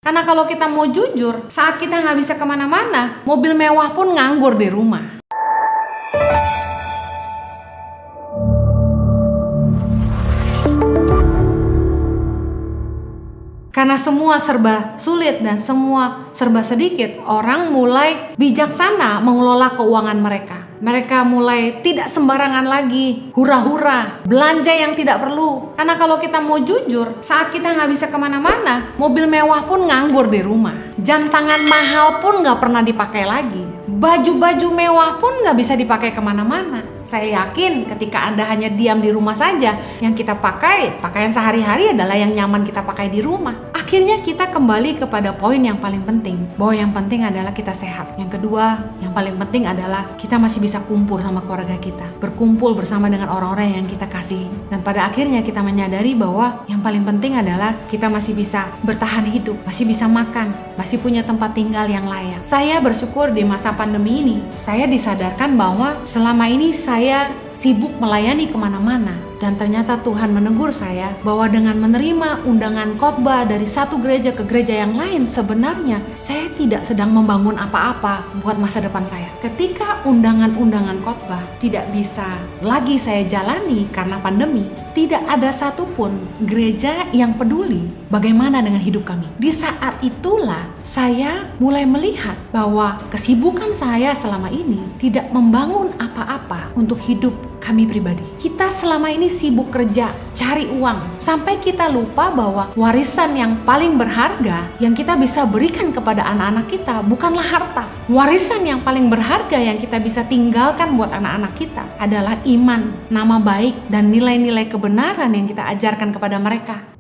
Karena kalau kita mau jujur, saat kita nggak bisa kemana-mana, mobil mewah pun nganggur di rumah. Karena semua serba sulit dan semua serba sedikit, orang mulai bijaksana mengelola keuangan mereka. Mereka mulai tidak sembarangan lagi, hura-hura, belanja yang tidak perlu. Karena kalau kita mau jujur, saat kita nggak bisa kemana-mana, mobil mewah pun nganggur di rumah. Jam tangan mahal pun nggak pernah dipakai lagi. Baju-baju mewah pun nggak bisa dipakai kemana-mana. Saya yakin ketika Anda hanya diam di rumah saja, yang kita pakai, pakaian sehari-hari adalah yang nyaman kita pakai di rumah. Akhirnya kita kembali kepada poin yang paling penting, bahwa yang penting adalah kita sehat. Yang kedua, yang paling penting adalah kita masih bisa kumpul sama keluarga kita, berkumpul bersama dengan orang-orang yang kita kasihi. Dan pada akhirnya kita menyadari bahwa yang paling penting adalah kita masih bisa bertahan hidup, masih bisa makan, masih punya tempat tinggal yang layak. Saya bersyukur di masa pandemi ini, saya disadarkan bahwa selama ini saya sibuk melayani kemana-mana. Dan ternyata Tuhan menegur saya bahwa dengan menerima undangan khotbah dari satu gereja ke gereja yang lain, sebenarnya saya tidak sedang membangun apa-apa buat masa depan saya. Ketika undangan-undangan khotbah tidak bisa lagi saya jalani karena pandemi, tidak ada satupun gereja yang peduli bagaimana dengan hidup kami. Di saat itulah saya mulai melihat bahwa kesibukan saya selama ini tidak membangun apa-apa untuk hidup kami pribadi. Kita selama ini sibuk kerja, cari uang, sampai kita lupa bahwa warisan yang paling berharga yang kita bisa berikan kepada anak-anak kita bukanlah harta. Warisan yang paling berharga yang kita bisa tinggalkan buat anak-anak kita adalah iman, nama baik, dan nilai-nilai kebenaran yang kita ajarkan kepada mereka.